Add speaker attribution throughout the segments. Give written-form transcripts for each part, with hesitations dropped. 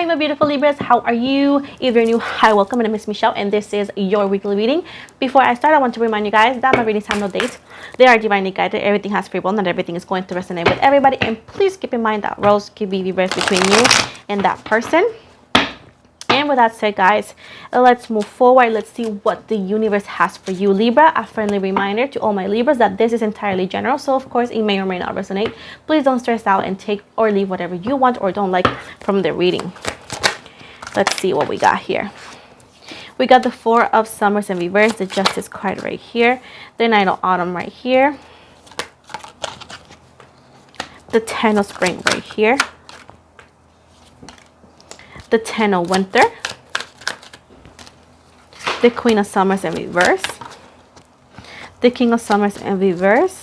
Speaker 1: Hi my beautiful Libras, how are you? If you're new, hi, welcome. My name is Michelle and this is your weekly reading. Before I start, I want to remind you guys that my readings have no date. They are divinely guided. Everything has free will. Not everything is going to resonate with everybody. And please keep in mind that roles can be reversed between you and that person. And with that said, guys, let's move forward. Let's see what the universe has for you, Libra. A friendly reminder to all my Libras that this is entirely general. So, of course, it may or may not resonate. Please don't stress out and take or leave whatever you want or don't like from the reading. Let's see what we got here. We got the Four of Summers in reverse, the Justice card right here, the Knight of Autumn right here, the Ten of Spring right here, the Ten of Winter, the Queen of Summers in reverse, the King of Summers in reverse,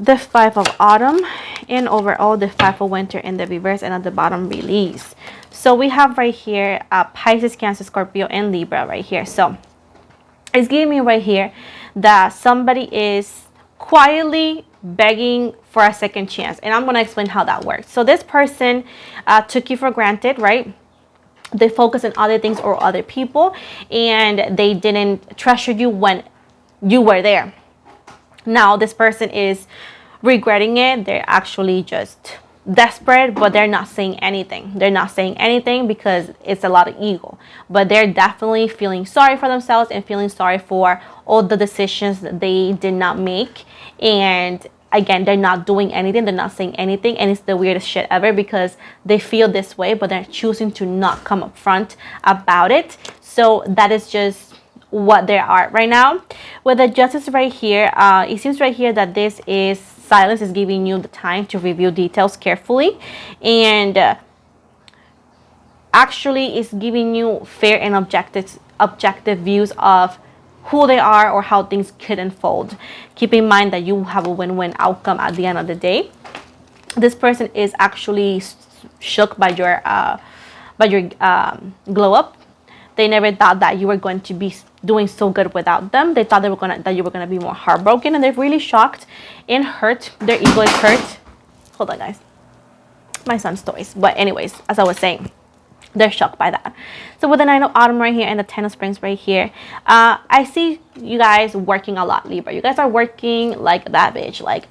Speaker 1: the Five of Autumn, and overall the Five of Winter in the reverse, and at the bottom, Release. So we have right here Pisces, Cancer, Scorpio, and Libra right here. So it's giving me right here that somebody is quietly begging for a second chance, and I'm going to explain how that works. So this person took you for granted, right? They focus on other things or other people, and they didn't treasure you when you were there. Now this person is regretting it. They're actually just desperate, but they're not saying anything. They're not saying anything because it's a lot of ego, but they're definitely feeling sorry for themselves and feeling sorry for all the decisions that they did not make. And again, they're not doing anything. They're not saying anything. And it's the weirdest shit ever because they feel this way, but they're choosing to not come up front about it. So that is just what they are right now. With the Justice right here, it seems right here that this is silence is giving you the time to review details carefully, and actually is giving you fair and objective views of who they are or how things could unfold. Keep in mind that you have a win-win outcome at the end of the day. This person is actually shook by your glow up. They never thought that you were going to be doing so good without them. They thought that you were gonna be more heartbroken, and they're really shocked and hurt. Their ego is hurt. Hold on, guys. My son's toys. But anyways, as I was saying, they're shocked by that. So with the Nine of Autumn right here and the Ten of Springs right here, I see you guys working a lot, Libra. You guys are working like that bitch, like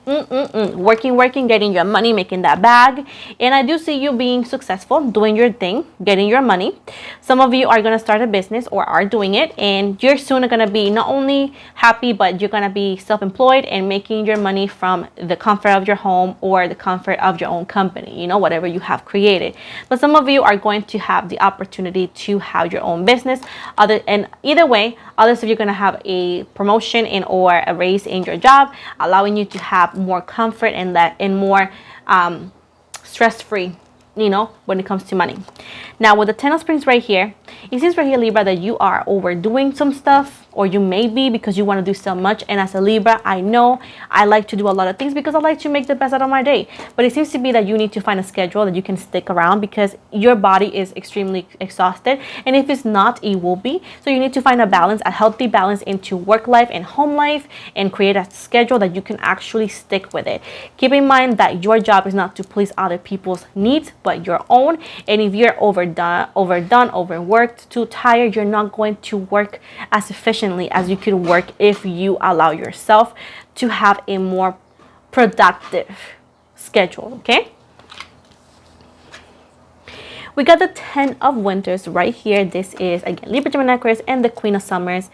Speaker 1: working, getting your money, making that bag. And I do see you being successful, doing your thing, getting your money. Some of you are going to start a business or are doing it, and you're soon going to be not only happy, but you're going to be self-employed and making your money from the comfort of your home or the comfort of your own company, you know, whatever you have created. But some of you are going to have the opportunity to have your own business. Either way, others of you are going to have a promotion or a raise in your job, allowing you to have more comfort and more stress-free, you know, when it comes to money. Now with the Ten of Springs right here, it seems right here, Libra, that you are overdoing some stuff, or you may be, because you want to do so much. And as a Libra, I know I like to do a lot of things because I like to make the best out of my day. But it seems to be that you need to find a schedule that you can stick around because your body is extremely exhausted. And if it's not, it will be. So you need to find a balance, a healthy balance into work life and home life, and create a schedule that you can actually stick with it. Keep in mind that your job is not to please other people's needs, but your own. And if you're overdone, overworked, too tired, you're not going to work as efficiently as you could work if you allow yourself to have a more productive schedule. Okay, we got the Ten of Winters right here. This is again Libra, Gemini, Aquarius, and the Queen of Summers.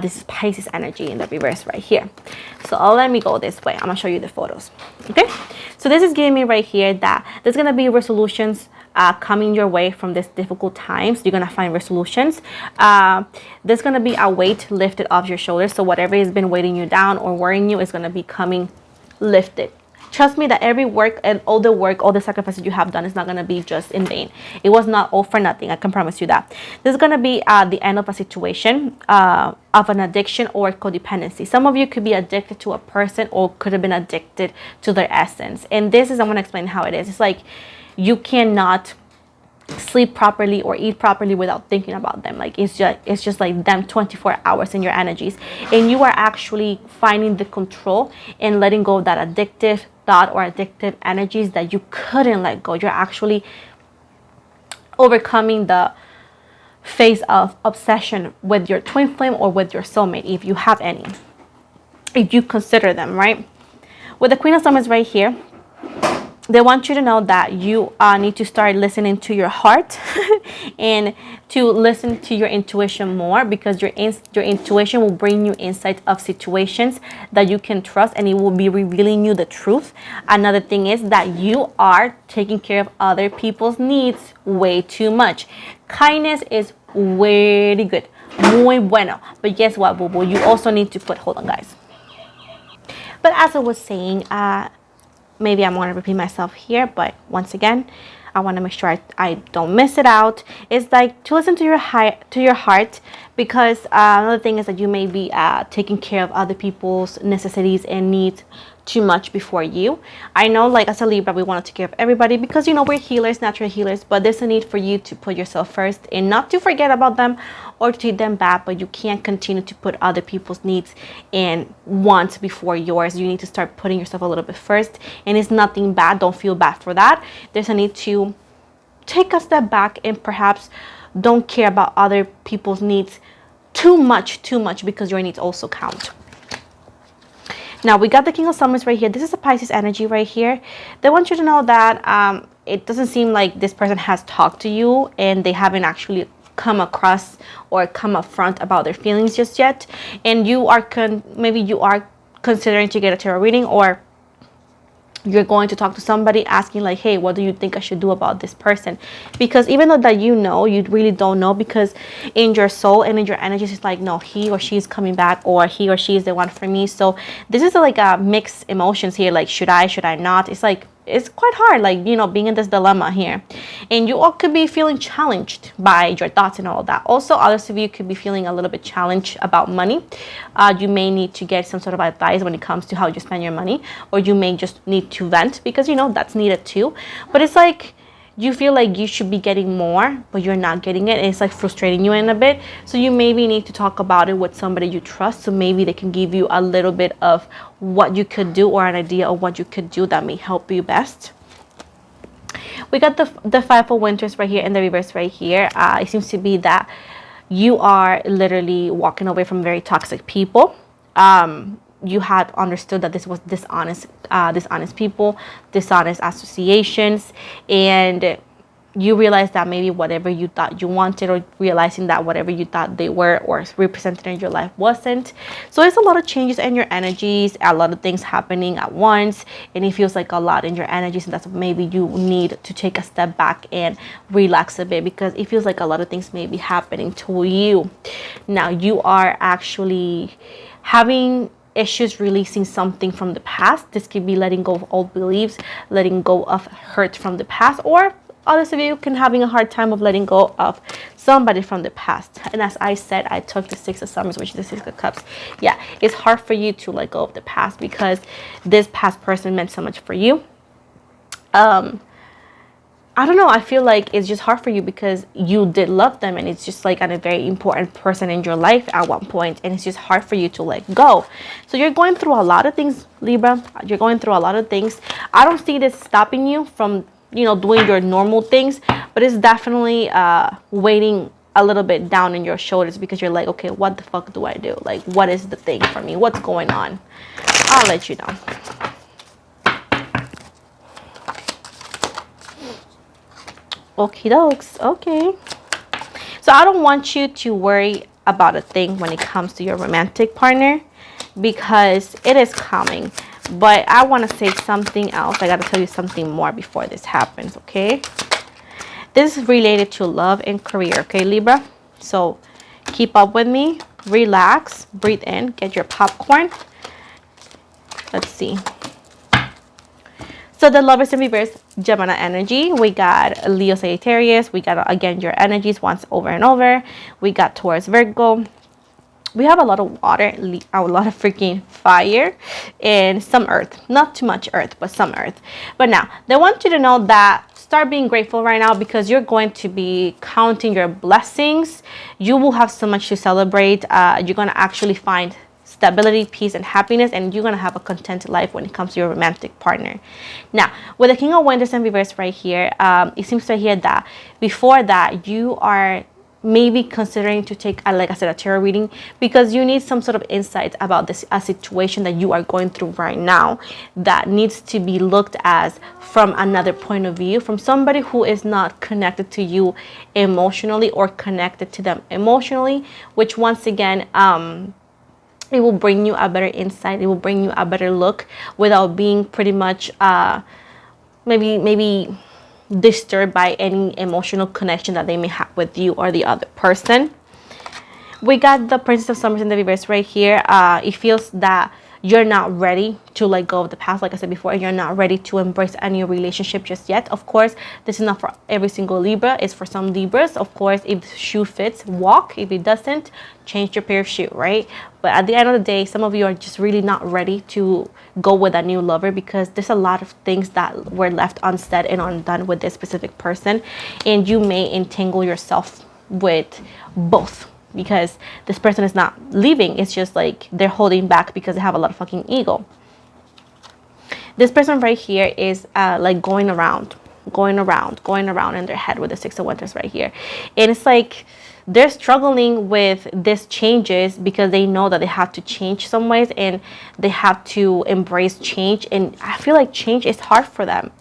Speaker 1: This is Pisces energy in the reverse right here. So let me go this way. I'm gonna show you the photos. Okay, so this is giving me right here that there's gonna be resolutions coming your way from this difficult times. You're gonna find resolutions. There's gonna be a weight lifted off your shoulders. So whatever has been weighing you down or worrying you is gonna be coming lifted. Trust me that every work and all the sacrifices you have done is not going to be just in vain. It was not all for nothing. I can promise you that. This is going to be the end of a situation of an addiction or codependency. Some of you could be addicted to a person or could have been addicted to their essence. And this is, I'm going to explain how it is. It's like you cannot sleep properly or eat properly without thinking about them. Like it's just like them 24 hours in your energies, and you are actually finding the control and letting go of that addictive thought or addictive energies that you couldn't let go. You're actually overcoming the phase of obsession with your twin flame or with your soulmate, if you have any, if you consider them, right? With the Queen of Swords right here, they want you to know that you need to start listening to your heart and to listen to your intuition more, because your intuition will bring you insight of situations that you can trust, and it will be revealing you the truth. Another thing is that you are taking care of other people's needs way too much. Kindness is very good, muy bueno. But guess what, boo boo? You also need to put, hold on, guys. But as I was saying, maybe I'm going to repeat myself here, but once again, I want to make sure I don't miss it out. It's like to listen to your heart, because another thing is that you may be taking care of other people's necessities and needs too much before you. I know, like, as a Libra, we want to take care of everybody because, you know, we're healers, natural healers, but there's a need for you to put yourself first and not to forget about them or to treat them bad, but you can't continue to put other people's needs and wants before yours. You need to start putting yourself a little bit first, and it's nothing bad. Don't feel bad for that. There's a need to take a step back and perhaps don't care about other people's needs too much, because your needs also count. Now we got the King of Swords right here. This is a Pisces energy right here. They want you to know that it doesn't seem like this person has talked to you and they haven't actually come across or come up front about their feelings just yet. And you are maybe you are considering to get a tarot reading, or you're going to talk to somebody asking like, hey, what do you think I should do about this person? Because even though that you know, you really don't know, because in your soul and in your energies, it's like, no, he or she is coming back, or he or she is the one for me. So this is like a mixed emotions here, like should I not? It's like, it's quite hard, like, you know, being in this dilemma here. And you all could be feeling challenged by your thoughts and all that. Also, others of you could be feeling a little bit challenged about money. You may need to get some sort of advice when it comes to how you spend your money, or you may just need to vent, because, you know, that's needed too. But it's like you feel like you should be getting more, but you're not getting it, and it's like frustrating you in a bit. So you maybe need to talk about it with somebody you trust, so maybe they can give you a little bit of what you could do, or an idea of what you could do that may help you best. We got the Five of Winters right here in the reverse right here. It seems to be that you are literally walking away from very toxic people. You had understood that this was dishonest people, dishonest associations, and you realized that maybe whatever you thought you wanted, or realizing that whatever you thought they were or represented in your life wasn't. So there's a lot of changes in your energies, a lot of things happening at once, and it feels like a lot in your energies, and that's what maybe you need to take a step back and relax a bit, because it feels like a lot of things may be happening to you. Now you are actually having issues releasing something from the past. This could be letting go of old beliefs, letting go of hurt from the past, or others of you can having a hard time of letting go of somebody from the past. And as I said, I took the Six of Swords, which is the Six of Cups. Yeah, it's hard for you to let go of the past, because this past person meant so much for you. I don't know, I feel like it's just hard for you because you did love them, and it's just like a very important person in your life at one point, and it's just hard for you to let go. So you're going through a lot of things, Libra. You're going through a lot of things. I don't see this stopping you from, you know, doing your normal things, but it's definitely weighing a little bit down in your shoulders, because you're like, okay, what the fuck do I do? Like, what is the thing for me? What's going on? I'll let you know. Okie dokes. Okay. So I don't want you to worry about a thing when it comes to your romantic partner, because it is coming. But I want to say something else. I got to tell you something more before this happens, okay? This is related to love and career, okay, Libra? So keep up with me. Relax. Breathe in. Get your popcorn. Let's see. So the Lovers in reverse, Gemini energy. We got Leo, Sagittarius. We got, again, your energies once over and over. We got Taurus, Virgo. We have a lot of water, a lot of freaking fire, and some earth. Not too much earth, but some earth. But now, they want you to know that start being grateful right now, because you're going to be counting your blessings. You will have so much to celebrate. You're going to actually find stability, peace, and happiness, and you're gonna have a contented life when it comes to your romantic partner. Now, with the King of Wands in reverse right here, it seems right here that before that you are maybe considering to take like I said, a tarot reading, because you need some sort of insight about this a situation that you are going through right now that needs to be looked at from another point of view, from somebody who is not connected to you emotionally or connected to them emotionally, which once again it will bring you a better insight, it will bring you a better look without being pretty much maybe disturbed by any emotional connection that they may have with you or the other person. We got the Princess of Swords in the reverse right here. It feels that you're not ready to let go of the past, like I said before, and you're not ready to embrace a new relationship just yet. Of course, this is not for every single Libra. It's for some Libras. Of course, if the shoe fits, walk. If it doesn't, change your pair of shoe, right? But at the end of the day, some of you are just really not ready to go with a new lover, because there's a lot of things that were left unsaid and undone with this specific person, and you may entangle yourself with both, because this person is not leaving. It's just like they're holding back because they have a lot of fucking ego. This person right here is like going around in their head with the Six of Wands right here. And it's like they're struggling with these changes because they know that they have to change some ways and they have to embrace change. And I feel like change is hard for them.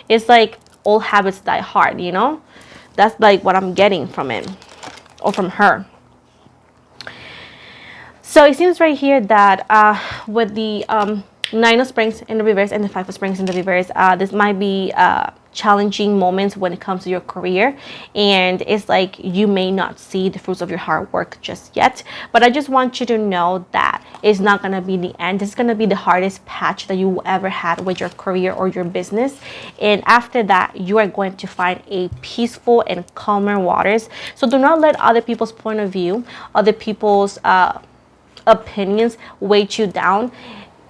Speaker 1: It's like old habits die hard, you know? That's like what I'm getting from it, or from her. So it seems right here that with the Nine of Springs in the reverse and the Five of Springs in the reverse, this might be challenging moments when it comes to your career, and it's like you may not see the fruits of your hard work just yet, but I just want you to know that it's not going to be the end. It's going to be the hardest patch that you ever had with your career or your business, and after that you are going to find a peaceful and calmer waters. So do not let other people's point of view, other people's opinions weigh you down.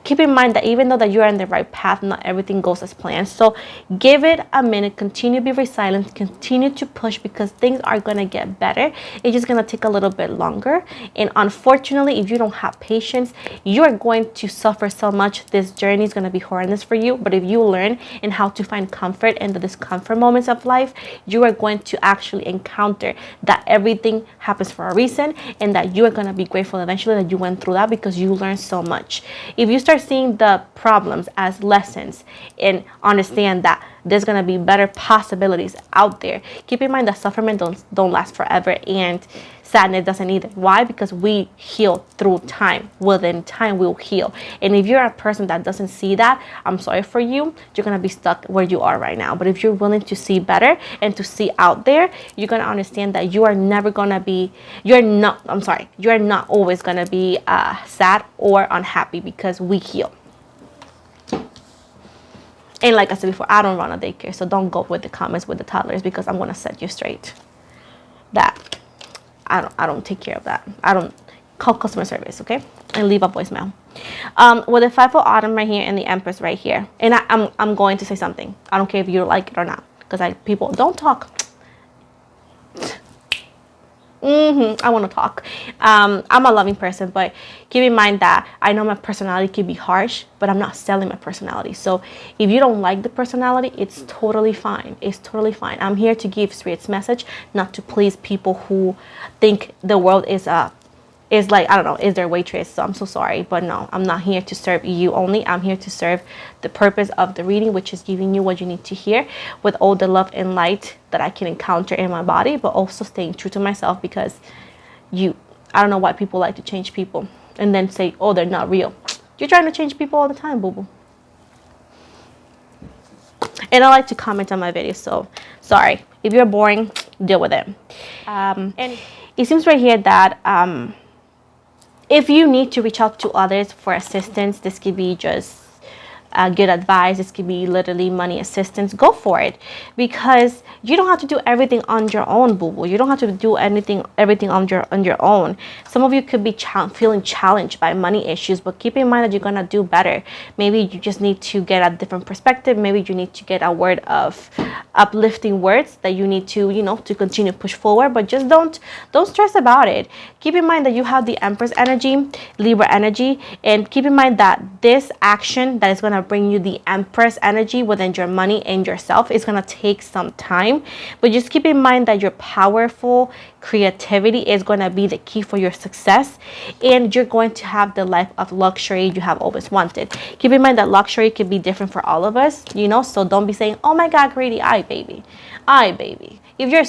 Speaker 1: Keep in mind that even though that you are in the right path, not everything goes as planned. So give it a minute, continue to be resilient, continue to push, because things are going to get better. It's just going to take a little bit longer. And unfortunately, if you don't have patience, you are going to suffer so much. This journey is going to be horrendous for you. But if you learn in how to find comfort in the discomfort moments of life, you are going to actually encounter that everything happens for a reason, and that you are going to be grateful eventually that you went through that, because you learned so much. If you start seeing the problems as lessons and understand that there's going to be better possibilities out there, keep in mind that suffering don't last forever, and sadness doesn't either. Why? Because we heal through time. Within time we'll heal. And if you're a person that doesn't see that, I'm sorry for you. You're going to be stuck where you are right now. But if you're willing to see better and to see out there, you're going to understand that you are never going to be, you're not always going to be sad or unhappy, because we heal. And like I said before, I don't run a daycare, so don't go with the comments with the toddlers, because I'm going to set you straight. That I don't take care of that. I don't call customer service, okay? And leave a voicemail. With the Five of Autumn right here and the Empress right here, and I'm going to say something. I don't care if you like it or not, because people don't talk. I want to talk. I'm a loving person, but keep in mind that I know my personality can be harsh, but I'm not selling my personality. So if you don't like the personality, it's totally fine. It's totally fine. I'm here to give Spirit's message, not to please people who think the world is like, I don't know, is their waitress. So I'm so sorry, but no, I'm not here to serve you only. I'm here to serve the purpose of the reading, which is giving you what you need to hear with all the love and light that I can encounter in my body, but also staying true to myself, because I don't know why people like to change people and then say, oh, they're not real. You're trying to change people all the time, boo-boo. And I like to comment on my videos, so sorry. If you're boring, deal with it. And it seems right here that if you need to reach out to others for assistance, this could be just good advice. This could be literally money assistance. Go for it, because you don't have to do everything on your own, boo boo. You don't have to do everything on your own. Some of you could be feeling challenged by money issues, but keep in mind that you're gonna do better. Maybe you just need to get a different perspective. Maybe you need to get a word of uplifting words that you need to, to continue to push forward. But just don't stress about it. Keep in mind that you have the Empress energy, Libra energy, and keep in mind that this action that is going to bring you the Empress energy within your money and yourself is going to take some time. But just keep in mind that your powerful creativity is going to be the key for your success, and you're going to have the life of luxury you have always wanted. Keep in mind that luxury could be different for all of us, so don't be saying, oh my God, greedy, I baby. If you're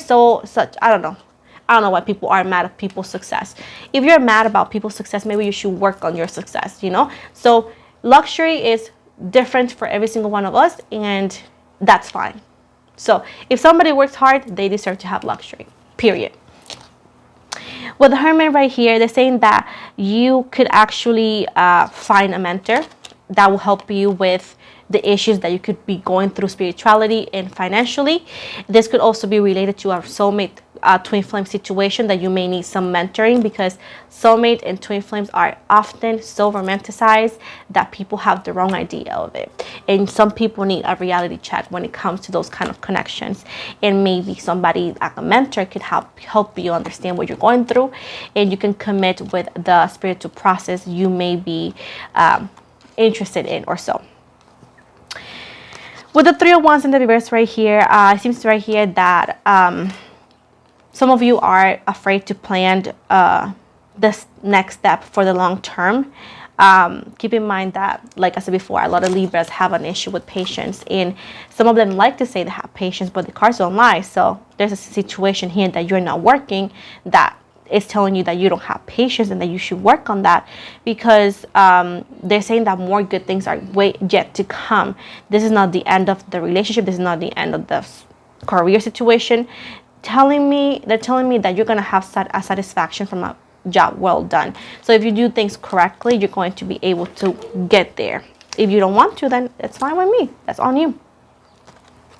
Speaker 1: I don't know why people are mad at people's success. If you're mad about people's success, maybe you should work on your success, So luxury is different for every single one of us, and that's fine. So if somebody works hard, they deserve to have luxury, period. With the Hermit right here, they're saying that you could actually find a mentor that will help you with the issues that you could be going through spirituality and financially. This could also be related to a soulmate twin flame situation that you may need some mentoring, because soulmate and twin flames are often so romanticized that people have the wrong idea of it, and some people need a reality check when it comes to those kind of connections. And maybe somebody like a mentor could help you understand what you're going through, and you can commit with the spiritual process you may be interested in or so. With the Three of Wands in the reverse right here, it seems right here that some of you are afraid to plan this next step for the long term. Keep in mind that, like I said before, a lot of Libras have an issue with patience, and some of them like to say they have patience, but the cards don't lie. So there's a situation here that you're not working that is telling you that you don't have patience and that you should work on that, because they're saying that more good things are yet to come. This is not the end of the relationship. This is not the end of the career situation. They're telling me that you're going to have a satisfaction from a job well done. So if you do things correctly, you're going to be able to get there. If you don't want to, then that's fine with me. That's on you.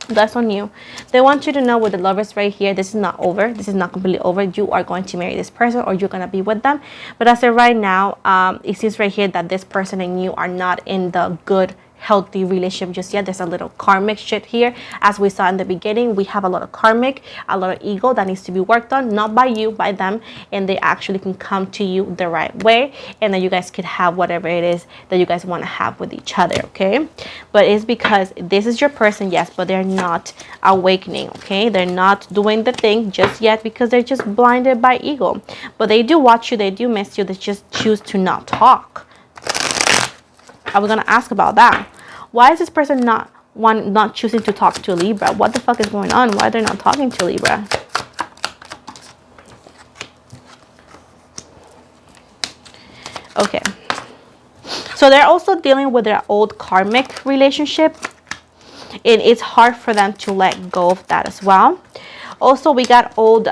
Speaker 1: That's on you. They want you to know with the Lovers right here, this is not over. This is not completely over. You are going to marry this person, or you're going to be with them. But as of right now, it seems right here that this person and you are not in the good, healthy relationship just yet. There's a little karmic shit here. As we saw in the beginning, we have a lot of karmic, a lot of ego that needs to be worked on, not by you, by them, and they actually can come to you the right way, and then you guys could have whatever it is that you guys want to have with each other, okay? But it's because this is your person, yes, but they're not awakening, okay? They're not doing the thing just yet because they're just blinded by ego. But they do watch you, they do miss you, they just choose to not talk. I was gonna ask about that. Why is this person not choosing to talk to a Libra? What the fuck is going on? Why they're not talking to Libra? Okay. So they're also dealing with their old karmic relationship, and it's hard for them to let go of that as well. Also, we got old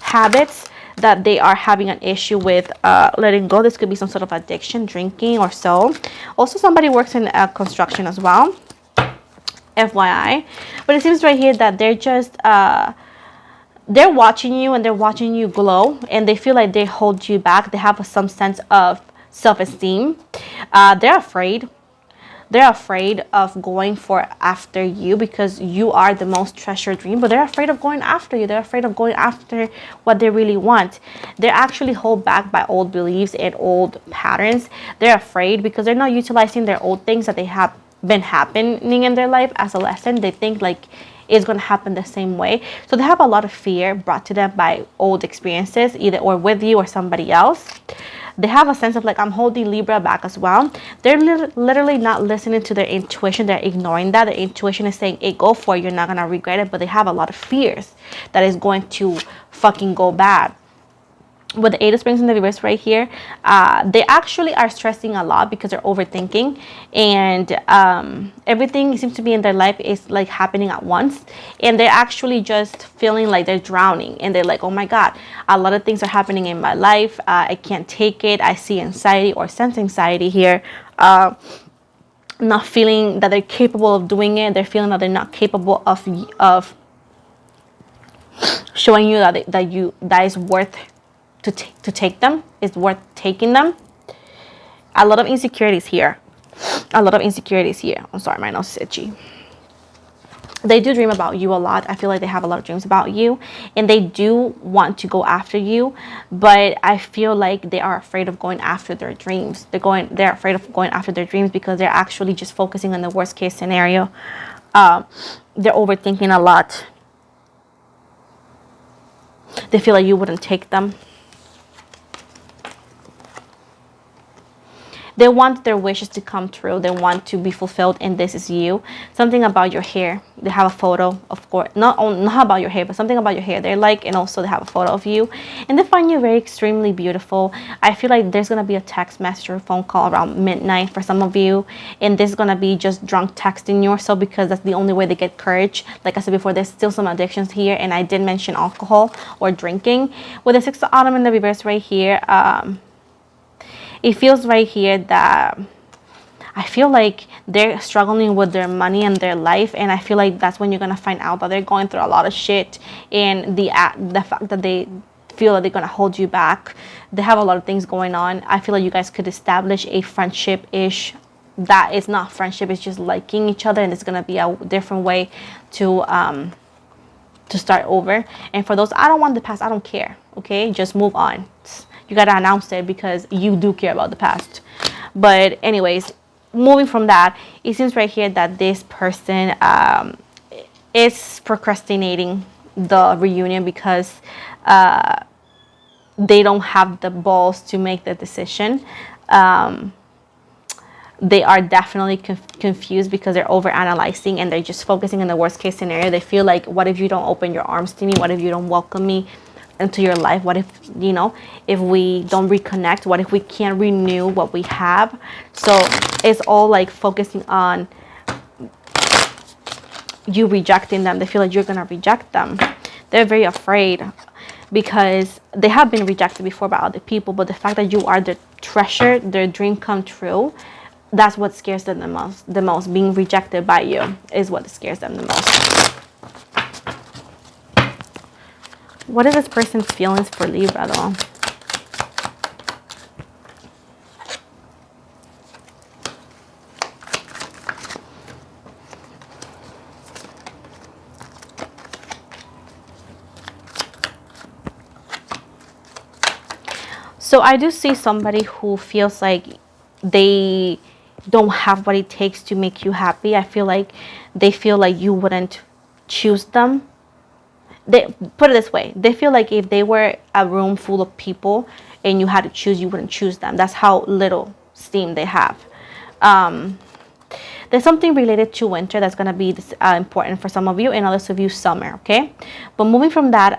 Speaker 1: habits that they are having an issue with letting go. This could be some sort of addiction, drinking or so. Also, somebody works in construction as well, FYI. But it seems right here that they're just they're watching you, and they're watching you glow, and they feel like they hold you back. They have some sense of self-esteem. They're afraid. They're afraid of going after you because you are the most treasured dream, but they're afraid of going after you. They're afraid of going after what they really want. They're actually held back by old beliefs and old patterns. They're afraid because they're not utilizing their old things that they have been happening in their life as a lesson. They think like it's going to happen the same way. So they have a lot of fear brought to them by old experiences, either or with you or somebody else. They have a sense of like, I'm holding Libra back as well. They're literally not listening to their intuition. They're ignoring that. Their intuition is saying, hey, go for it. You're not going to regret it. But they have a lot of fears that is going to fucking go bad. With the Eight of Springs in the reverse right here, they actually are stressing a lot because they're overthinking, and everything seems to be in their life is like happening at once, and they're actually just feeling like they're drowning, and they're like, oh my god, a lot of things are happening in my life. I can't take it. I see anxiety or sense anxiety here. not feeling that they're capable of doing it. They're feeling that they're not capable of showing you that is worth to take them. It's worth taking them. A lot of insecurities here. A lot of insecurities here. I'm sorry, my nose is itchy. They do dream about you a lot. I feel like they have a lot of dreams about you, and they do want to go after you, but I feel like they are afraid of going after their dreams. They're afraid of going after their dreams because they're actually just focusing on the worst case scenario. They're overthinking a lot. They feel like you wouldn't take them. They want their wishes to come true. They want to be fulfilled, and this is you. Something about your hair. They have a photo, of course. Not about your hair, but something about your hair they like, and also they have a photo of you. And they find you very extremely beautiful. I feel like there's going to be a text message or phone call around midnight for some of you. And this is going to be just drunk texting you or so, because that's the only way they get courage. Like I said before, there's still some addictions here, and I did mention alcohol or drinking. With the 6 of Autumn in the reverse right here, it feels right here that I feel like they're struggling with their money and their life, and I feel like that's when you're gonna find out that they're going through a lot of shit, and the fact that they feel that they're gonna hold you back. They have a lot of things going on. I feel like you guys could establish a friendship-ish that is not friendship, it's just liking each other, and it's gonna be a different way to start over. And for those, I don't want the past, I don't care, okay, just move on. You gotta announce it because you do care about the past. But anyways, moving from that, it seems right here that this person is procrastinating the reunion because they don't have the balls to make the decision. They are definitely confused because they're over analyzing, and they're just focusing on the worst case scenario. They feel like, what if you don't open your arms to me? What if you don't welcome me into your life? What if, if we don't reconnect? What if we can't renew what we have? So it's all like focusing on you rejecting them. They feel like you're gonna reject them. They're very afraid because they have been rejected before by other people, but the fact that you are their treasure, their dream come true, that's what scares them the most. Being rejected by you is what scares them the most. What is this person's feelings for Libra though? So I do see somebody who feels like they don't have what it takes to make you happy. I feel like they feel like you wouldn't choose them. They put it this way, they feel like if they were a room full of people and you had to choose, you wouldn't choose them. That's how little esteem they have. There's something related to winter that's going to be important for some of you, and others of you summer, okay? But moving from that,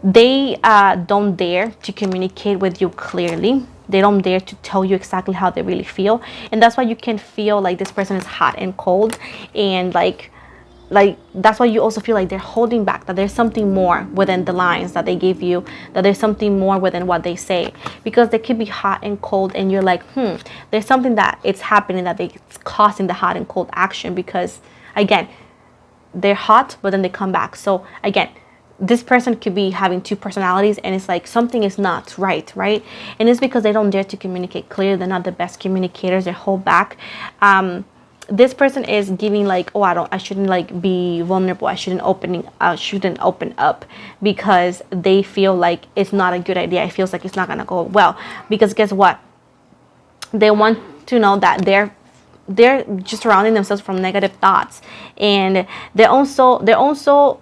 Speaker 1: they don't dare to communicate with you clearly. They don't dare to tell you exactly how they really feel, and that's why you can feel like this person is hot and cold, and like that's why you also feel like they're holding back, that there's something more within the lines that they give you, that there's something more within what they say, because they could be hot and cold and you're like, there's something that it's happening that it's causing the hot and cold action, because again, they're hot but then they come back. So again, this person could be having two personalities, and it's like something is not right, and it's because they don't dare to communicate clearly. They're not the best communicators. They hold back. This person is giving like, I shouldn't like be vulnerable. I shouldn't open up, because they feel like it's not a good idea. It feels like it's not gonna go well, because guess what? They want to know that they're just surrounding themselves from negative thoughts, and they're also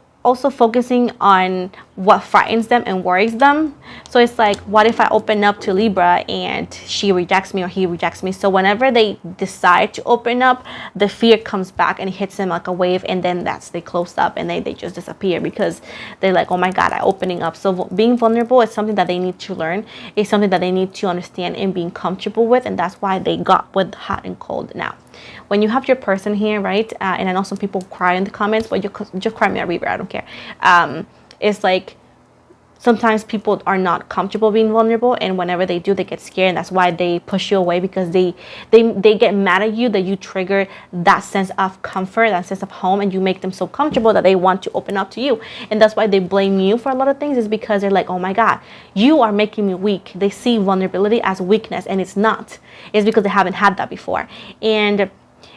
Speaker 1: focusing on what frightens them and worries them. So it's like, what if I open up to Libra and she rejects me or he rejects me? So whenever they decide to open up, the fear comes back and it hits them like a wave, and then they close up and they just disappear, because they're like, oh my God, I'm opening up. So being vulnerable is something that they need to learn. It's something that they need to understand and being comfortable with, and that's why they got with hot and cold. Now, when you have your person here, right, and I know some people cry in the comments, but just cry me a Libra, I don't care. It's like sometimes people are not comfortable being vulnerable, and whenever they do, they get scared, and that's why they push you away, because they get mad at you that you trigger that sense of comfort, that sense of home, and you make them so comfortable that they want to open up to you. And that's why they blame you for a lot of things, is because they're like, oh my God, you are making me weak. They see vulnerability as weakness, and it's not. It's because they haven't had that before. And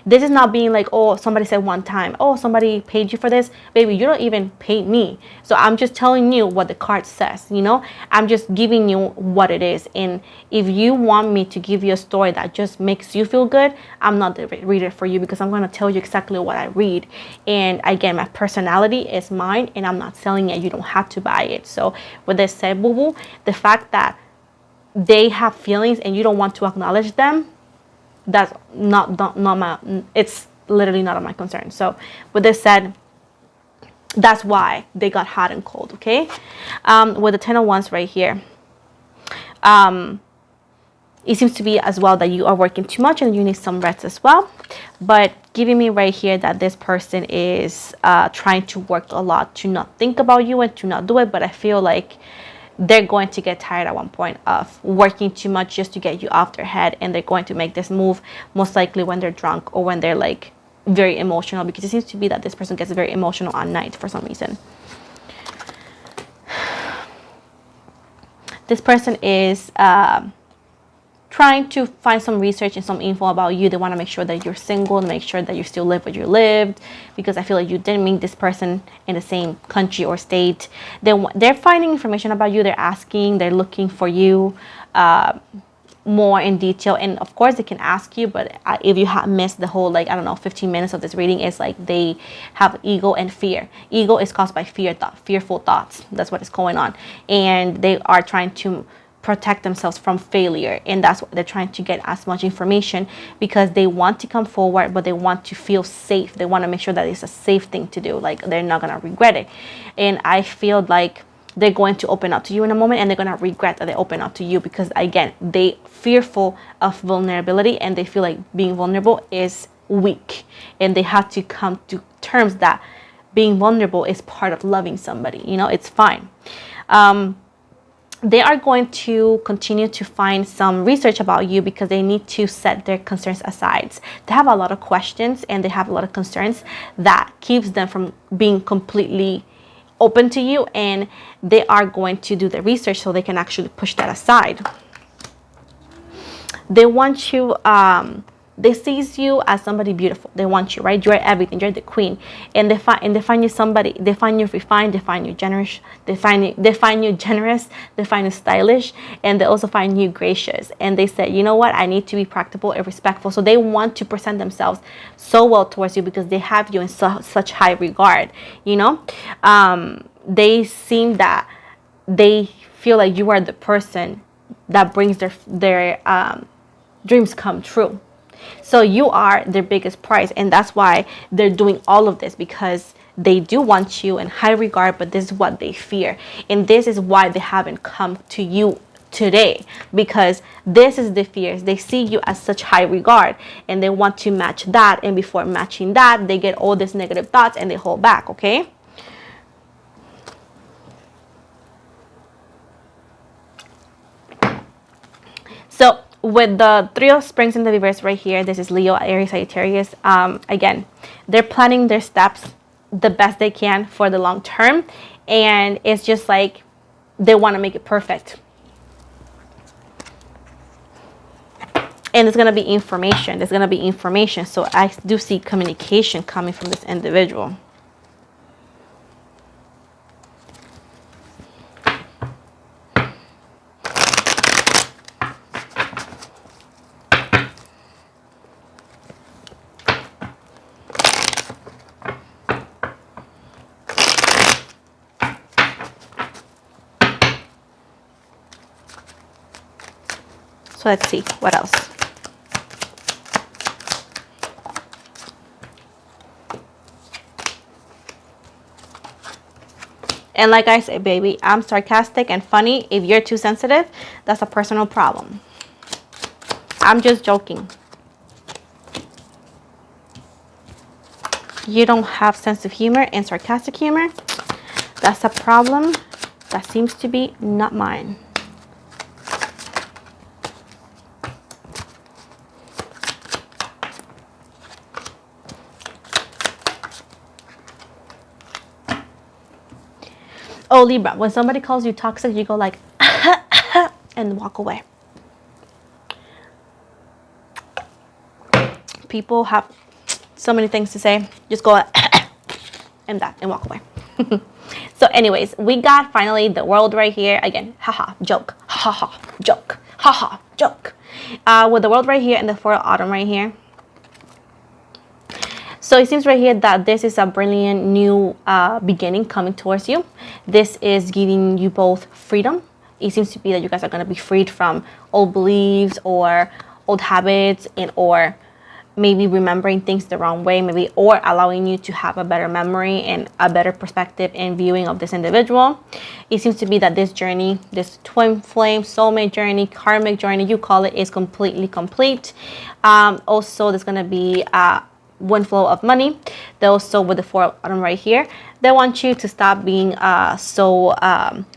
Speaker 1: this is not being like, oh, somebody said one time, oh, somebody paid you for this. Baby, you don't even pay me. So I'm just telling you what the card says, you know? I'm just giving you what it is. And if you want me to give you a story that just makes you feel good, I'm not the reader for you, because I'm going to tell you exactly what I read. And again, my personality is mine, and I'm not selling it. You don't have to buy it. So with this said, boo-boo, the fact that they have feelings and you don't want to acknowledge them, that's not my, it's literally not of my concern. So with this said, that's why they got hot and cold. Okay. With the 10 of Wands right here, it seems to be as well that you are working too much and you need some rest as well. But giving me right here that this person is trying to work a lot to not think about you and to not do it. But I feel like they're going to get tired at one point of working too much just to get you off their head, and they're going to make this move most likely when they're drunk or when they're like very emotional, because it seems to be that this person gets very emotional at night for some reason. This person is trying to find some research and some info about you. They want to make sure that you're single, and make sure that you still live where you lived, because I feel like you didn't meet this person in the same country or state. They're finding information about you. They're asking, they're looking for you more in detail. And of course they can ask you, but if you have missed the whole, like, I don't know, 15 minutes of this reading, it's like they have ego and fear. Ego is caused by fearful thoughts. That's what is going on. And they are trying to protect themselves from failure, and that's what they're trying to get as much information, because they want to come forward, but they want to feel safe. They want to make sure that it's a safe thing to do, like they're not gonna regret it. And I feel like they're going to open up to you in a moment, and they're gonna regret that they open up to you, because again, they fearful of vulnerability, and they feel like being vulnerable is weak, and they have to come to terms that being vulnerable is part of loving somebody. You know, it's fine. They are going to continue to find some research about you, because they need to set their concerns aside. They have a lot of questions and they have a lot of concerns that keeps them from being completely open to you, and they are going to do the research so they can actually push that aside. They want you, they sees you as somebody beautiful. They want you, right? You're everything. You're the queen. And they find you somebody. They find you refined. They find you generous. They find you generous. They find you stylish, and they also find you gracious. And they say, you know what? I need to be practical and respectful. So they want to present themselves so well towards you, because they have you in such high regard. You know, they seem that they feel like you are the person that brings their dreams come true. So you are their biggest prize, and that's why they're doing all of this, because they do want you in high regard, but this is what they fear. And this is why they haven't come to you today, because this is the fears. They see you as such high regard, and they want to match that. And before matching that, they get all these negative thoughts and they hold back, okay? So with the Three of Springs in the reverse right here, this is Leo, Aries, Sagittarius. Again, they're planning their steps the best they can for the long term, and it's just like they want to make it perfect. And there's going to be information. There's going to be information. So I do see communication coming from this individual. So let's see what else. And like I said, baby, I'm sarcastic and funny. If you're too sensitive, that's a personal problem. I'm just joking. You don't have sense of humor and sarcastic humor. That's a problem that seems to be not mine. Oh, Libra, when somebody calls you toxic, you go like, and walk away. People have so many things to say. Just go and that and walk away. So anyways, we got finally the world right here. Again, haha, joke, haha, joke, haha, joke. With the world right here and the Four of Autumn right here. So it seems right here that this is a brilliant new beginning coming towards you. This is giving you both freedom. It seems to be that you guys are going to be freed from old beliefs or old habits, and or maybe remembering things the wrong way, maybe, or allowing you to have a better memory and a better perspective and viewing of this individual. It seems to be that this journey, this twin flame, soulmate journey, karmic journey, you call it, is completely complete. Also, there's going to be one flow of money. They also, with the Four of Autumn right here, they want you to stop being so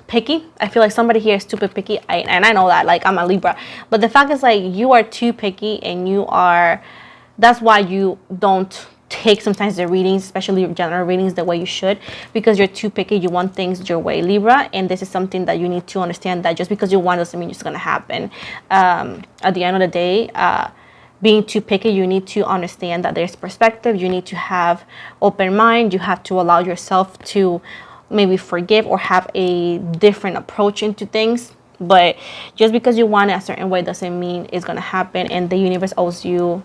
Speaker 1: picky. I feel like somebody here is stupid picky, and I know that, like, I'm a Libra, but the fact is, like, you are too picky, and you are, that's why you don't take sometimes the readings, especially general readings, the way you should, because you're too picky. You want things your way, Libra, and this is something that you need to understand, that just because you want doesn't mean it's going to happen. At the end of the day, being too picky, you need to understand that there's perspective. You need to have open mind. You have to allow yourself to maybe forgive or have a different approach into things. But just because you want it a certain way doesn't mean it's going to happen, and the universe owes you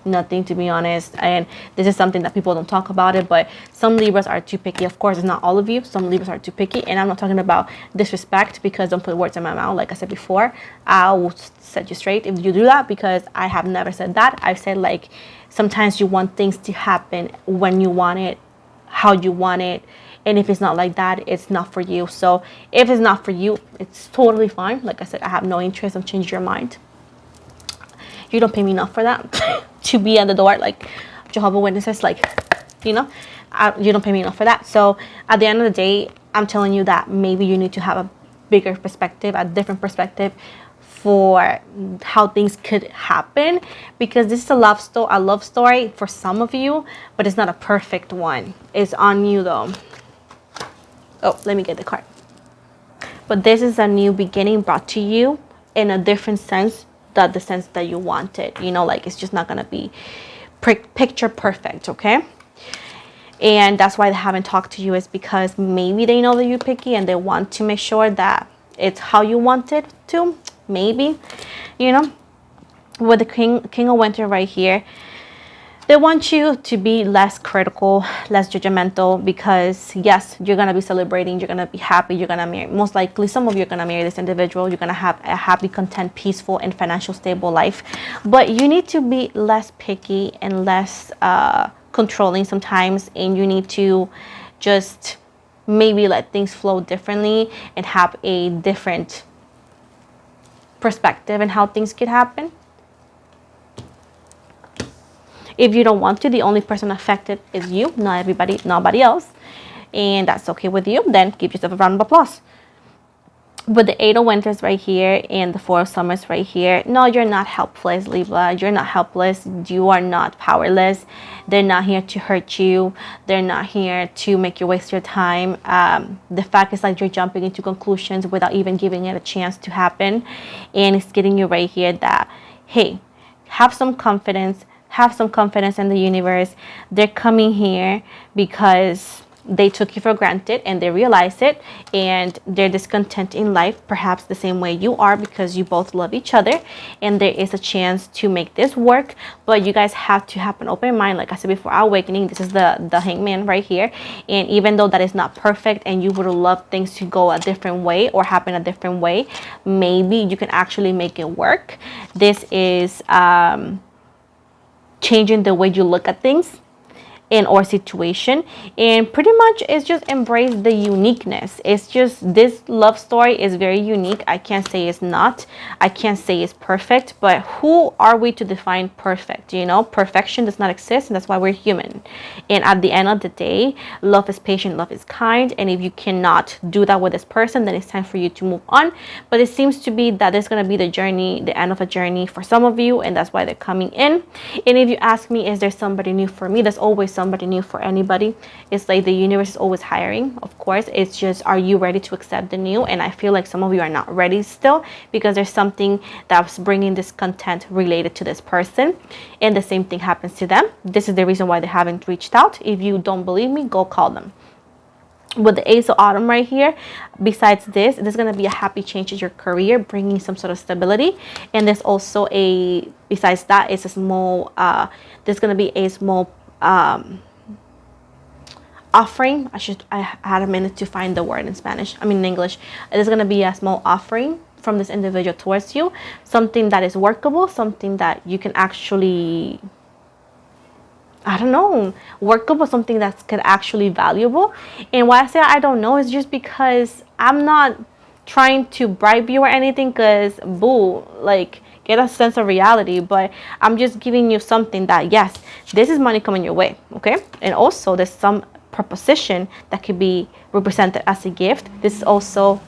Speaker 1: nothing, to be honest. And this is something that people don't talk about it, but some Libras are too picky. Of course, it's not all of you. Some Libras are too picky, and I'm not talking about disrespect, because don't put words in my mouth. Like I said before, I will set you straight if you do that, because I have never said that. I've said, like, sometimes you want things to happen when you want it, how you want it, and if it's not like that, it's not for you. So if it's not for you, it's totally fine. Like I said, I have no interest in changing your mind. You don't pay me enough for that to be at the door, like Jehovah's Witnesses, like, you know, you don't pay me enough for that. So at the end of the day, I'm telling you that maybe you need to have a bigger perspective, a different perspective for how things could happen, because this is a love story for some of you, but it's not a perfect one. It's on you though. Oh, let me get the card. But this is a new beginning brought to you in a different sense, that the sense that you want it, you know, like, it's just not gonna be picture perfect, okay? And that's why they haven't talked to you, is because maybe they know that you're picky and they want to make sure that it's how you want it to, maybe, you know. With the King of Winter right here, they want you to be less critical, less judgmental, because yes, you're going to be celebrating, you're going to be happy, you're going to marry, most likely some of you are going to marry this individual, you're going to have a happy, content, peaceful, and financial stable life. But you need to be less picky and less controlling sometimes, and you need to just maybe let things flow differently and have a different perspective in how things could happen. If you don't want to, the only person affected is you, not everybody, nobody else. And that's okay with you, then give yourself a round of applause. With the Eight of Winters right here and the Four of Summers right here, no, you're not helpless, Libra. You're not helpless. You are not powerless. They're not here to hurt you. They're not here to make you waste your time. The fact is, like, you're jumping into conclusions without even giving it a chance to happen. And it's getting you right here that, hey, have some confidence. Have some confidence in the universe. They're coming here because they took you for granted and they realize it, and they're discontent in life, perhaps the same way you are, because you both love each other, and there is a chance to make this work. But you guys have to have an open mind. Like I said before, awakening, this is the Hangman right here, and even though that is not perfect and you would love things to go a different way or happen a different way, maybe you can actually make it work. This is changing the way you look at things, in our situation, and pretty much it's just embrace the uniqueness. It's just, this love story is very unique. I can't say it's not, I can't say it's perfect, but who are we to define perfect? You know, perfection does not exist, and that's why we're human. And at the end of the day, love is patient, love is kind, and if you cannot do that with this person, then it's time for you to move on. But it seems to be that there's going to be the journey, the end of a journey for some of you, and that's why they're coming in. And if you ask me, is there somebody new for me? There's always somebody new for anybody. It's like the universe is always hiring, of course. It's just, are you ready to accept the new? And I feel like some of you are not ready still, because there's something that's bringing discontent related to this person, and the same thing happens to them. This is the reason why they haven't reached out. If you don't believe me, go call them. With the Ace of Autumn right here, besides this, there's going to be a happy change in your career, bringing some sort of stability. And there's also besides that, it's a small, there's going to be a small offering. I had a minute to find the word in Spanish, in English. There's going to be a small offering from this individual towards you, something that is workable, something that you can actually, I don't know, workable, something that's could actually valuable. And why I say I don't know is just because I'm not trying to bribe you or anything, because boo, like, get a sense of reality. But I'm just giving you something that, yes, this is money coming your way, okay? And also there's some proposition that could be represented as a gift. This is also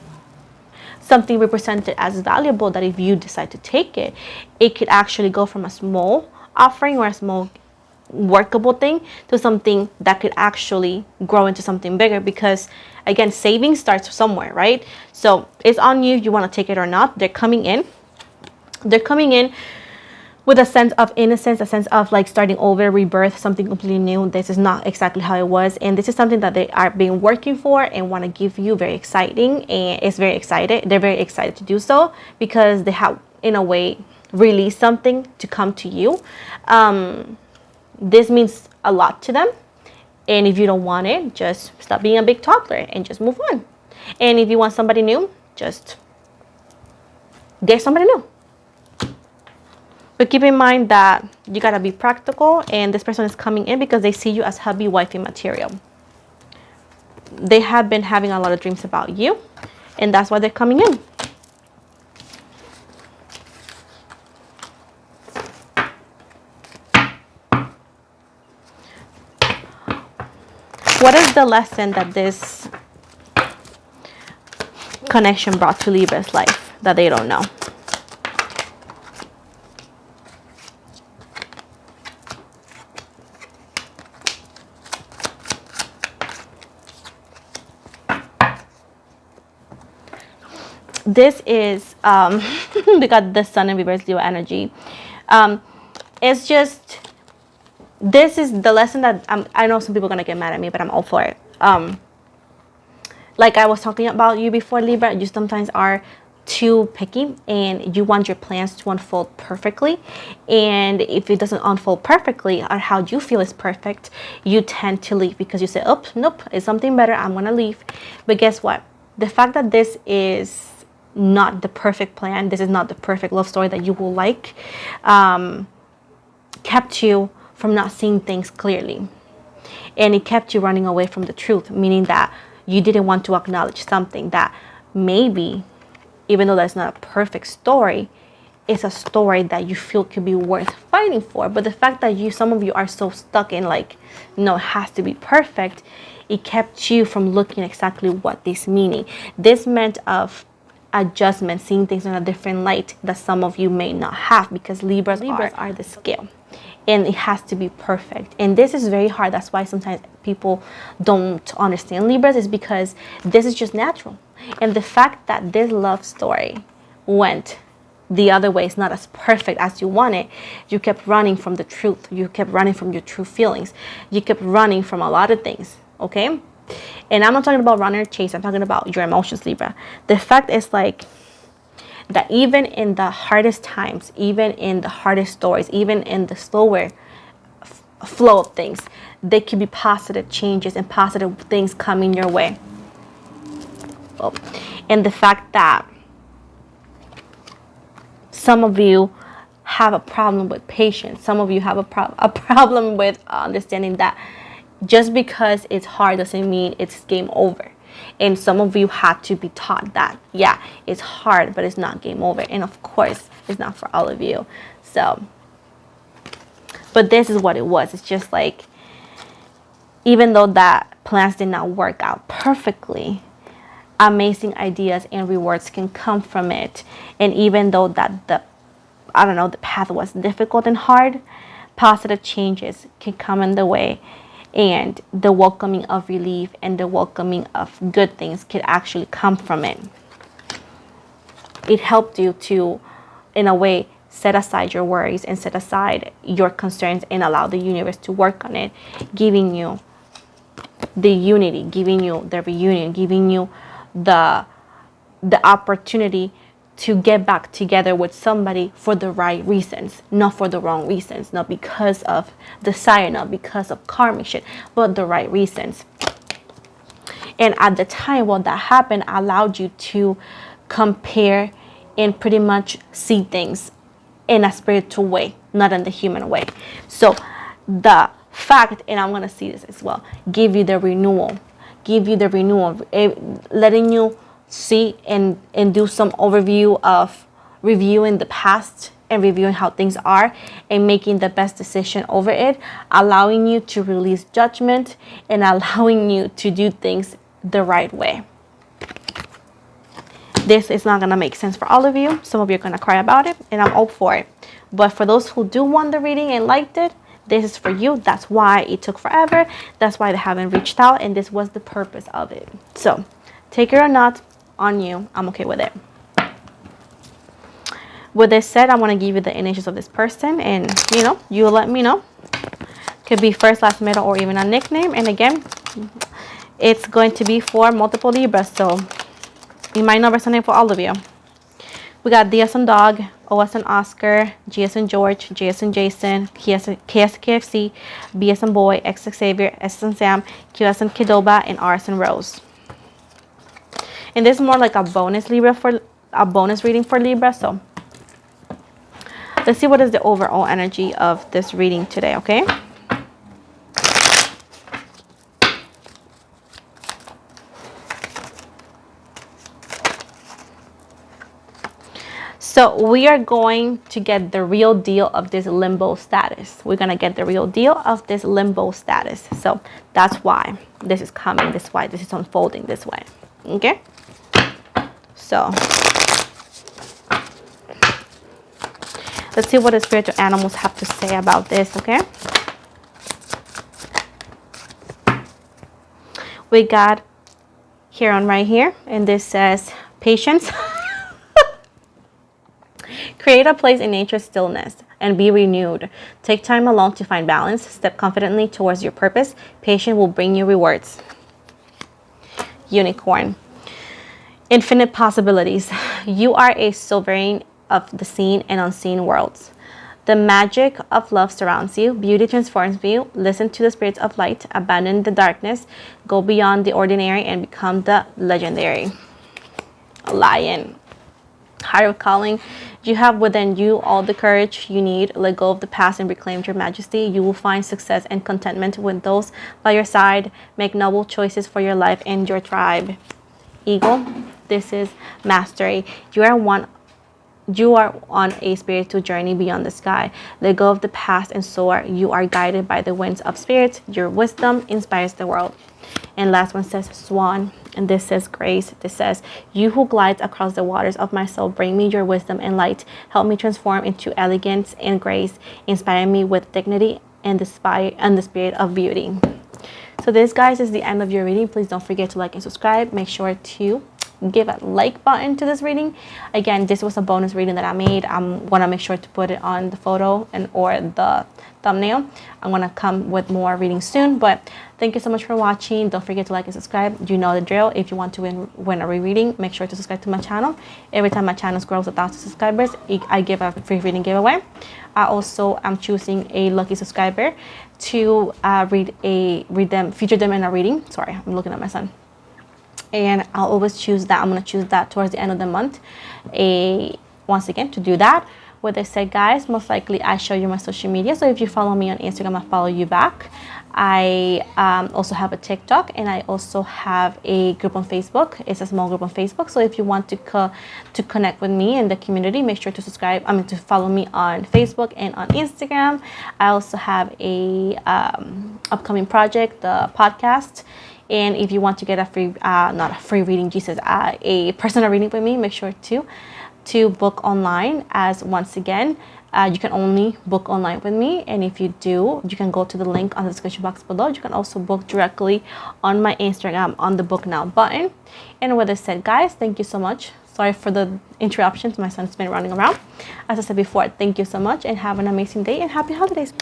Speaker 1: something represented as valuable, that if you decide to take it, it could actually go from a small offering or a small workable thing to something that could actually grow into something bigger, because again, saving starts somewhere, right? So it's on you if you want to take it or not. They're coming in with a sense of innocence, a sense of like starting over, rebirth, something completely new. This is not exactly how it was, and this is something that they are being working for and want to give you. Very exciting, and it's very excited. They're very excited to do so, because they have, in a way, released something to come to you. This means a lot to them, and if you don't want it, just stop being a big toddler and just move on. And if you want somebody new, just get somebody new. But keep in mind that you gotta be practical, and this person is coming in because they see you as hubby wifey material. They have been having a lot of dreams about you, and that's why they're coming in. What is the lesson that this connection brought to Libra's life that they don't know? This is, we got the Sun in reverse, Leo energy. It's just, this is the lesson that I know some people are going to get mad at me, but I'm all for it. Like I was talking about you before, Libra, you sometimes are too picky, and you want your plans to unfold perfectly. And if it doesn't unfold perfectly, or how you feel is perfect, you tend to leave, because you say, oh, nope, it's something better, I'm going to leave. But guess what? The fact that this is not the perfect plan, this is not the perfect love story that you will like, kept you from not seeing things clearly, and it kept you running away from the truth, meaning that you didn't want to acknowledge something that maybe, even though that's not a perfect story, it's a story that you feel could be worth fighting for. But the fact that some of you are so stuck in like, no, it has to be perfect, it kept you from looking exactly what this meaning. This meant of adjustment, seeing things in a different light that some of you may not have, because Libras are the scale, and it has to be perfect. And this is very hard. That's why sometimes people don't understand Libras, is because this is just natural. And the fact that this love story went the other way, is not as perfect as you wanted, you kept running from the truth, you kept running from your true feelings, you kept running from a lot of things, okay? And I'm not talking about run or chase, I'm talking about your emotions, Libra. The fact is like that even in the hardest times, even in the hardest stories, even in the slower flow of things, there could be positive changes and positive things coming your way. Oh. And the fact that some of you have a problem with patience, some of you have a problem with understanding that Just because it's hard doesn't mean it's game over. And some of you had to be taught that, yeah, it's hard, but it's not game over. And of course, it's not for all of you. So, but this is what it was. It's just like, even though that plans did not work out perfectly, amazing ideas and rewards can come from it. And even though that the path was difficult and hard, positive changes can come in the way, and the welcoming of relief and the welcoming of good things can actually come from it. It helped you to, in a way, set aside your worries and set aside your concerns and allow the universe to work on it, giving you the unity, giving you the reunion, giving you the opportunity to get back together with somebody for the right reasons, not for the wrong reasons, not because of desire, not because of karmic shit, but the right reasons. And at the time when that happened, allowed you to compare and pretty much see things in a spiritual way, not in the human way. So the fact, and I'm going to see this as well, give you the renewal, letting you see and do some overview of reviewing the past and reviewing how things are and making the best decision over it, allowing you to release judgment and allowing you to do things the right way. This is not going to make sense for all of you. Some of you are going to cry about it, and I'm all for it. But for those who do want the reading and liked it, this is for you. That's why it took forever. That's why they haven't reached out, and this was the purpose of it. So take it or not, on you. I'm okay with it. With this said, I want to give you the initials of this person, and you let me know. Could be first, last, middle, or even a nickname. And again, it's going to be for multiple Libras, so it might not resonate for all of you. We got D as in dog, O as in Oscar, G as in George, J as in Jason, K as in KFC, B as in boy, X as Xavier, S as in Sam, Q as in Kidoba, and R as in Rose. And this is more like a bonus reading for Libra. So let's see what is the overall energy of this reading today, okay? So we are going to get the real deal of this limbo status. We're going to get the real deal of this limbo status. So that's why this is coming this way. This is unfolding this way. Okay? So let's see what the spiritual animals have to say about this, okay? We got Heron right here, and this says patience. Create a place in nature's stillness and be renewed. Take time alone to find balance. Step confidently towards your purpose. Patience will bring you rewards. Unicorn. Infinite possibilities. You are a sovereign of the seen and unseen worlds. The magic of love surrounds you. Beauty transforms you. Listen to the spirits of light. Abandon the darkness. Go beyond the ordinary and become the legendary. Lion. Higher calling. You have within you all the courage you need. Let go of the past and reclaim your majesty. You will find success and contentment with those by your side. Make noble choices for your life and your tribe. Eagle. This is mastery. You are on a spiritual journey beyond the sky. Let go of the past and soar. You are guided by the winds of spirit. Your wisdom inspires the world. And last one says swan, and this says grace. This says, you who glides across the waters of my soul, bring me your wisdom and light. Help me transform into elegance and grace. Inspire me with dignity and the spirit of beauty. So this, guys, is the end of your reading. Please don't forget to like and subscribe. Make sure to give a like button to this reading. Again, this was a bonus reading that I made. I'm gonna make sure to put it on the photo and or the thumbnail. I'm gonna come with more readings soon, but thank you so much for watching. Don't forget to like and subscribe. You know the drill. If you want to win a rereading, make sure to subscribe to my channel. Every time my channel grows 1,000 subscribers, I give a free reading giveaway. I also am choosing a lucky subscriber to feature them in a reading. Sorry, I'm looking at my son. And I'll always choose that. I'm going to choose that towards the end of the month. Once again, to do that, With that said, guys, most likely I show you my social media. So if you follow me on Instagram, I'll follow you back. I also have a TikTok, and I also have a group on Facebook. It's a small group on Facebook. So if you want to connect with me in the community, make sure to subscribe. To follow me on Facebook and on Instagram. I also have a upcoming project, the podcast. And if you want to get a free, not a free reading, Jesus, a personal reading with me, make sure to book online. As once again, you can only book online with me, and if you do, you can go to the link on the description box below. You can also book directly on my Instagram on the book now button. And with that said, guys, thank you so much. Sorry for the interruptions. My son's been running around. As I said before, thank you so much, and have an amazing day and happy holidays.